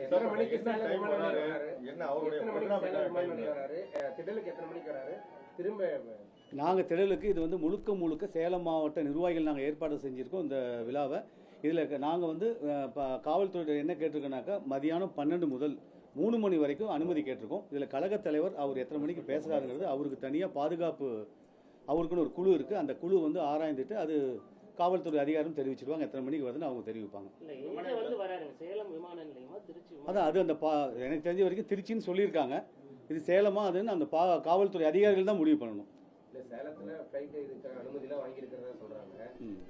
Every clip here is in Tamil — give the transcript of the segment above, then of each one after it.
எத்தனை மணிக்கு என்ன அவருடைய திடலுக்கு எத்தனை மணிக்கு வராரு திரும்ப? நாங்கள் திடலுக்கு இது வந்து முழுக்க சேலம் மாவட்ட நிர்வாகிகள் நாங்கள் ஏற்பாடு செஞ்சுருக்கோம் இந்த விழாவை. இதில் நாங்கள் வந்து காவல்துறை என்ன கேட்டிருக்கோன்னாக்கா மதியானம் 12 முதல் 3 மணி வரைக்கும் அனுமதி கேட்டிருக்கோம். இதில் கழகத் தலைவர் அவர் எத்தனை மணிக்கு பேசுகிறாருங்கிறது அவருக்கு தனியாக பாதுகாப்பு அவருக்குன்னு ஒரு குழு இருக்குது. அந்த குழு வந்து ஆராய்ந்துட்டு அது காவல்துறை அதிகாரம் தெரிவிச்சிருவாங்க. எத்தனை மணிக்கு வருதுன்னு அவங்க தெரிவிப்பாங்க. அதான் அது அந்த எனக்கு தெரிஞ்ச வரைக்கும் திருச்சின்னு சொல்லியிருக்காங்க. இது சேலமா அதுன்னு அந்த காவல்துறை அதிகாரிகள் தான் முடிவு பண்ணணும். இல்ல சேலத்துல ஃளைட் இதுக்கு அனுமதிலாம் வாங்கி இருக்கிறதா சொல்றாங்க.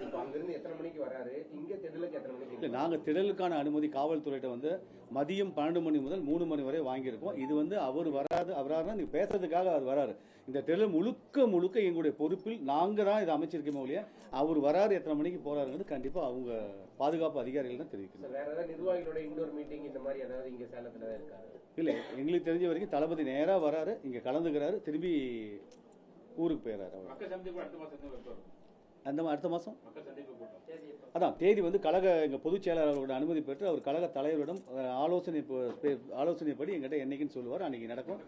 இப்போ அங்க இருந்து எத்தனை மணிக்கு வராரு, இங்க திடலுக்கு எத்தனை மணிக்கு? இல்ல நாங்க திடலுக்கான அனுமதி காவல்துறையிட்ட வந்து மதியம் 12 மணி முதல் 3 மணி வரை வாங்கியிருக்கோம். இது வந்து அவர் வராது, அவராருன்னா நீ பேசுறதுக்காக அவர் வராரு. இந்த திடல் முழுக்க எங்களுடைய பொறுப்பில் நாங்க தான் இதை அமைச்சிருக்கோம் இல்லையா. அவர் வராரு, எத்தனை மணிக்கு போறாருங்கிறது கண்டிப்பா அவங்க பாதுகாப்பு அதிகாரிகள் தான் தெரிவிக்கணும். வேற ஏதாவது நிர்வாகிகளோட இண்டோர் மீட்டிங் இந்த மாதிரி ஏதாவது இங்க சேலத்துல தான் இருக்காரு? இல்ல எங்களுக்கு தெரிஞ்ச வரைக்கும் தளபதி நேரா வராரு, இங்க கலந்துக்கிறாரு, திரும்பி ஊருக்கு போயிடறாரு. அந்த அடுத்த மாதம் அதான் தேதி வந்து கழக எங்கள் பொதுச் செயலாளர்களோட அனுமதி பெற்று அவர் கழக தலைவரிடம் ஆலோசனைப்படி எங்கிட்ட என்னைக்குன்னு சொல்லுவார், அன்னைக்கு நடக்கும்.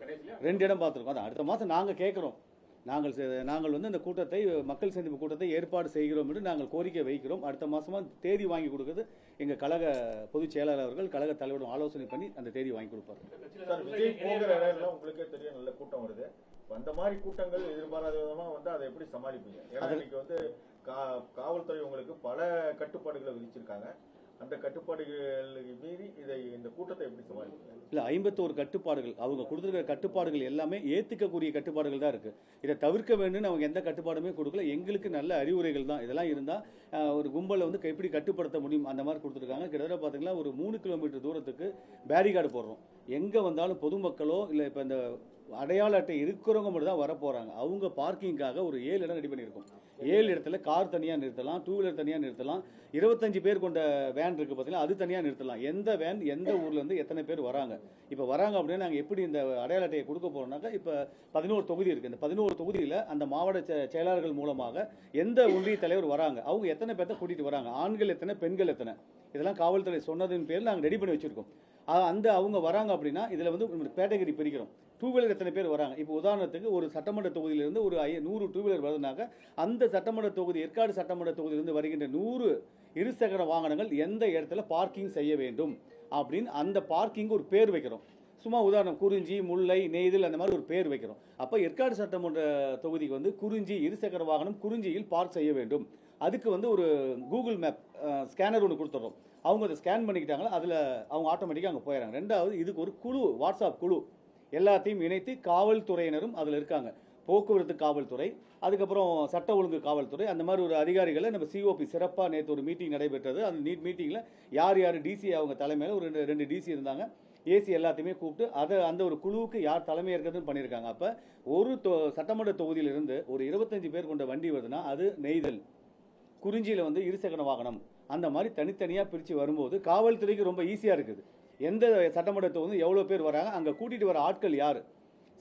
2 இடம் பார்த்துருக்கோம். அதான் அடுத்த மாதம் நாங்கள் கேட்குறோம். நாங்கள் வந்து இந்த கூட்டத்தை மக்கள் சந்திப்பு கூட்டத்தை ஏற்பாடு செய்கிறோம் என்று நாங்கள் கோரிக்கை வைக்கிறோம். அடுத்த மாதமாக தேதி வாங்கி கொடுக்குறது எங்கள் கழக பொதுச் செயலாளர் அவர்கள் கழக தலைவரிடம் ஆலோசனை பண்ணி அந்த தேதி வாங்கி கொடுப்பார். உங்களுக்கே தெரியும், நல்ல கூட்டம் வருது. அந்த மாதிரி கூட்டங்கள் எதிர்பாராத விதமா வந்து அதை எப்படி சமாளிப்பீங்க? ஏன்னா இன்னைக்கு வந்து காவல்துறை உங்களுக்கு பல கட்டுப்பாடுகளை விதிச்சிருக்காங்க. அந்த கட்டுப்பாடுகளுக்கு மீறி இந்த கூட்டத்தை எப்படி சமாளிப்பீங்க? இல்ல 51 கட்டுப்பாடுகள் அவங்க கொடுத்துருக்கிற கட்டுப்பாடுகள் எல்லாமே ஏத்துக்கக்கூடிய கட்டுப்பாடுகள் தான் இருக்கு. இதை தவிர்க்க வேண்டும்னு அவங்க எந்த கட்டுப்பாடுமே கொடுக்கல. எங்களுக்கு நல்ல அறிவுரைகள் தான். இதெல்லாம் இருந்தா ஒரு கும்பலை வந்து எப்படி கட்டுப்படுத்த முடியும் அந்த மாதிரி கொடுத்துருக்காங்க. கிட்டத்தட்ட பாத்தீங்கன்னா ஒரு 3 கிலோமீட்டர் தூரத்துக்கு பேரிகார்டு போடுறோம். எங்க வந்தாலும் பொதுமக்களோ இல்ல இப்ப இந்த அடையாள அட்டை இருக்கிறவங்க மட்டும் தான் வர போறாங்க. அவங்க பார்க்கிங்காக ஒரு 7 இடம் ரெடி பண்ணியிருக்கோம். 7 இடத்துல கார் தனியா நிறுத்தலாம், 2 வீலர் தனியா நிறுத்தலாம், 25 பேர் கொண்ட வேன் இருக்கு பார்த்தீங்கன்னா அது தனியா நிறுத்தலாம். எந்த வேன் எந்த ஊர்ல இருந்து எத்தனை பேர் வராங்க, இப்ப வராங்க அப்படின்னா நாங்க எப்படி இந்த அடையாள அட்டையை கொடுக்க போறோம்னாக்கா இப்ப 11 தொகுதி இருக்கு. இந்த 11 தொகுதியில அந்த மாவட்ட செயலாளர்கள் மூலமாக எந்த ஒன்றிய தலைவர் வராங்க, அவங்க எத்தனை பேர்த்த கூட்டிட்டு வராங்க, ஆண்கள் எத்தனை பெண்கள் எத்தனை, இதெல்லாம் காவல்துறை சொன்னதின் பேரில் நாங்கள் ரெடி பண்ணி வச்சிருக்கோம். அந்த அவங்க வராங்க அப்படின்னா இதுல வந்து கேட்டகரி பிரிக்கிறோம். 2 வீலர் எத்தனை பேர் வராங்க. இப்போ உதாரணத்துக்கு ஒரு சட்டமன்ற தொகுதியிலிருந்து ஒரு 100 2 வீலர் வருதுனாக்க அந்த சட்டமன்ற தொகுதி ஏற்காடு சட்டமன்ற தொகுதியிலிருந்து வருகின்ற 100 இருசக்கர வாகனங்கள் எந்த இடத்துல பார்க்கிங் செய்ய வேண்டும் அப்படின்னு அந்த பார்க்கிங் ஒரு பேர் வைக்கிறோம். சும்மா உதாரணம் குறிஞ்சி, முல்லை, நெய்தல் அந்த மாதிரி ஒரு பேர் வைக்கிறோம். அப்போ ஏற்காடு சட்டமன்ற தொகுதிக்கு வந்து குறிஞ்சி இருசக்கர வாகனம் குறிஞ்சியில் பார்க் செய்ய வேண்டும். அதுக்கு வந்து ஒரு கூகுள் மேப் ஸ்கேனர் ஒன்று கொடுத்துட்றோம். அவங்க அதை ஸ்கேன் பண்ணிக்கிட்டாங்களா அதில் அவங்க ஆட்டோமேட்டிக்காக அங்கே போயிடறாங்க. ரெண்டாவது இதுக்கு ஒரு குழு, வாட்ஸ்அப் குழு எல்லாத்தையும் இணைத்து காவல்துறையினரும் அதில் இருக்காங்க. போக்குவரத்து காவல்துறை, அதுக்கப்புறம் சட்ட ஒழுங்கு காவல்துறை, அந்த மாதிரி ஒரு அதிகாரிகளை நம்ம சிஓபி சிறப்பாக நேற்று ஒரு மீட்டிங் நடைபெற்றது. அந்த மீட்டிங்கில் யார் டிசி அவங்க தலைமையில் ஒரு 2 டிசி இருந்தாங்க. ஏசி எல்லாத்தையுமே கூப்பிட்டு அந்த ஒரு குழுவுக்கு யார் தலைமை இருக்கிறதுன்னு பண்ணியிருக்காங்க. அப்போ ஒரு சட்டமன்ற தொகுதியிலிருந்து ஒரு 25 பேர் கொண்ட வண்டி வருதுன்னா அது நெய்தல், குறிஞ்சியில் வந்து இருசக்கர வாகனம், அந்த மாதிரி தனித்தனியாக பிரித்து வரும்போது காவல்துறைக்கு ரொம்ப ஈஸியாக இருக்குது. எந்த சட்டமன்ற தொகுதி எவ்வளோ பேர் வராங்க, அங்கே கூட்டிகிட்டு வர ஆட்கள் யார்.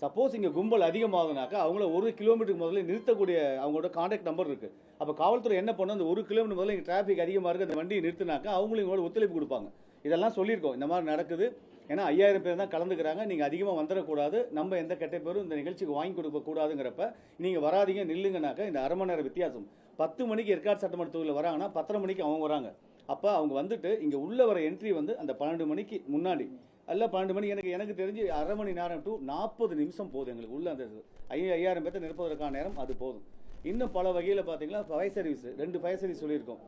சப்போஸ் இங்கே கும்பல் அதிகமாகுனாக்கா அவங்கள 1 கிலோமீட்டருக்கு முதல்ல நிறுத்தக்கூடிய அவங்களோட கான்டாக்ட் நம்பர் இருக்குது. அப்போ காவல்துறை என்ன பண்ணும், அந்த 1 கிலோமீட்டர் முதல்ல இங்கே டிராஃபிக் அதிகமாக இருக்குது அந்த வண்டியை நிறுத்தினாக்கா அவங்களும் இவங்களோட ஒத்துழைப்பு கொடுப்பாங்க. இதெல்லாம் சொல்லியிருக்கோம், இந்த மாதிரி நடக்குது. ஏன்னா 5000 பேர் தான் கலந்துக்கிறாங்க, நீங்கள் அதிகமாக வந்துடக்கூடாது, நம்ம எந்த கெட்ட பேரும் இந்த நிகழ்ச்சிக்கு வாங்கி கொடுக்க கூடாதுங்கிறப்ப நீங்கள் வராதிங்க நில்லுங்கனாக்கா இந்த அரை மணி நேரம் வித்தியாசம். 10 மணிக்கு ஏற்காடு சட்டமன்ற தொகுதியில் வராங்கன்னா 10:30 மணிக்கு அவங்க வராங்க. அப்போ அவங்க வந்துட்டு இங்கே உள்ள வர என்ட்ரி வந்து அந்த 12 மணிக்கு முன்னாடி அல்ல 12 மணி எனக்கு தெரிஞ்சு அரை மணி நேரம் டு 40 நிமிஷம் போதும் எங்களுக்கு உள்ள அந்த 5000 பேர்த்த நிற்பதற்கான நேரம் அது போதும். இன்னும் பல வகையில் பார்த்தீங்கன்னா ஃபயர் சர்வீஸ் 2 ஃபயர் சர்வீஸ் சொல்லியிருக்கோம்.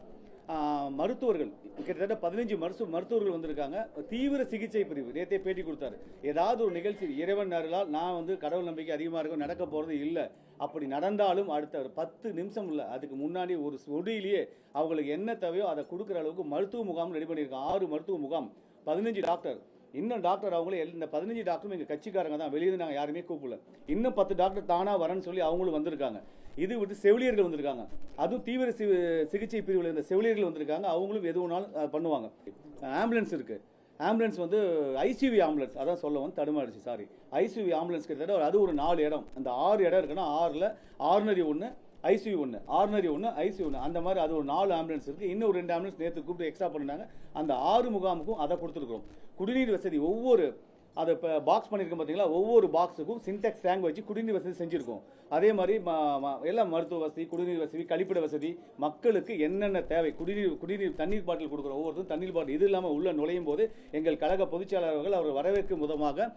மருத்துவர்கள் கிட்டத்தட்ட 15 மருத்துவர்கள் வந்திருக்காங்க. தீவிர சிகிச்சை பிரிவு நேற்றே பேட்டி கொடுத்தாரு. ஏதாவது ஒரு நிகழ்ச்சி இறைவன் அருளால் நான் வந்து கடவுள் நம்பிக்கை அதிகமாக இருக்கும் நடக்க போகிறது இல்லை, அப்படி நடந்தாலும் அடுத்த ஒரு 10 நிமிஷம் இல்லை அதுக்கு முன்னாடி ஒரு நொடியிலேயே அவங்களுக்கு என்ன தேவையோ அதை கொடுக்குற அளவுக்கு மருத்துவ முகாம் ரெடி பண்ணியிருக்காங்க. 6 மருத்துவ முகாம், 15 டாக்டர். இன்னும் டாக்டர் அவங்களே இந்த 15 டாக்டரும் எங்கள் கட்சிக்காரங்க தான், வெளியே நாங்கள் யாருமே கூப்பிடல. இன்னும் 10 டாக்டர் தானாக வரேன்னு சொல்லி அவங்களும் வந்திருக்காங்க. இது விட்டு செவிலியர்கள் வந்திருக்காங்க, அதுவும் தீவிர சிகிச்சை பிரிவில் இருந்த செவிலியர்கள் வந்திருக்காங்க. அவங்களும் எது வேணாலும் பண்ணுவாங்க. ஆம்புலன்ஸ் இருக்கு, ஆம்புலன்ஸ் வந்து ஐசியூவி ஆம்புலன்ஸ், அதான் சொல்ல வந்து தடுமாறிச்சு, சாரி. ஐசியூவி ஆம்புலன்ஸ் கிட்டத்தட்ட அது ஒரு 4 இடம், அந்த 6 இடம் இருக்குன்னா 6ல் ஆர்டினரி 1, ஐசியூ ஒன்று, ஆர்டினரி ஒன்று, ஐசியூ ஒன்று, அந்த மாதிரி அது ஒரு 4 ஆம்புலன்ஸ் இருக்குது. இன்னும் ஒரு 2 ஆம்புலன்ஸ் நேற்று கூப்பிட்டு எக்ஸ்ட்ரா பண்ணினாங்க. அந்த 6 முகாமுக்கும் அதை கொடுத்துருக்குறோம். குடிநீர் வசதி ஒவ்வொரு அதை இப்போ பாக்ஸ் பண்ணியிருக்கோம் பார்த்தீங்களா, ஒவ்வொரு பாக்ஸுக்கும் சின்டெக்ஸ் டேங்க் வச்சு குடிநீர் வசதி செஞ்சுருக்கோம். அதே மாதிரி எல்லாம் மருத்துவ வசதி, குடிநீர் வசதி, கழிப்பிட வசதி, மக்களுக்கு என்னென்ன தேவை, குடிநீர் தண்ணீர் பாட்டில் கொடுக்குறோம். ஒவ்வொருத்தரும் தண்ணீர் பாட்டில் இது இல்லாமல் உள்ள நுழையும் போது எங்கள் கழக பொதுச்செயலாளர்கள் அவர் வரவேற்கும் விதமாக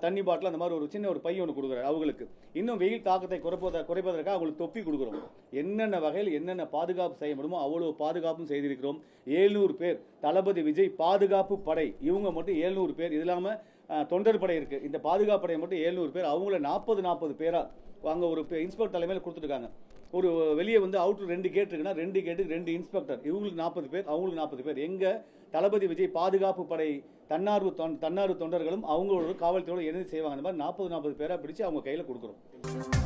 தண்ணி பாட்டில் அந்த மாதிரி ஒரு சின்ன ஒரு பை ஒன்று கொடுக்குறாரு அவங்களுக்கு. இன்னும் வெயில் தாக்கத்தை குறைப்பதற்காக அவங்களுக்கு தொப்பி கொடுக்குறோம். என்னென்ன வகையில் என்னென்ன பாதுகாப்பு செய்ய முடியுமோ அவ்வளோ பாதுகாப்பும் செய்திருக்கிறோம். 700 பேர் தளபதி விஜய் பாதுகாப்பு படை, இவங்க மட்டும் 700 பேர். இது இல்லாமல் தொண்டர் படை இருக்கு. இந்த பாதுகாப்பு படை மட்டும் 700 பேர். அவங்கள 40 பேரா அங்கே ஒரு இன்ஸ்பெக்டர் தலைமையில் கொடுத்துருக்காங்க. ஒரு வெளியே வந்து அவுட்ரு 2 கேட் இருக்குன்னா 2 கேட்டுக்கு 2 இன்ஸ்பெக்டர், இவங்களுக்கு 40 பேர், அவங்களுக்கு 40 பேர். எங்க தளபதி விஜய் பாதுகாப்பு படை தன்னார்வ தொண்டர்களும் அவங்களோட காவல்துறையோட இணைந்து செய்வாங்க. அந்த மாதிரி 40 பேரா பிடிச்சு அவங்க கையில் கொடுக்குறோம்.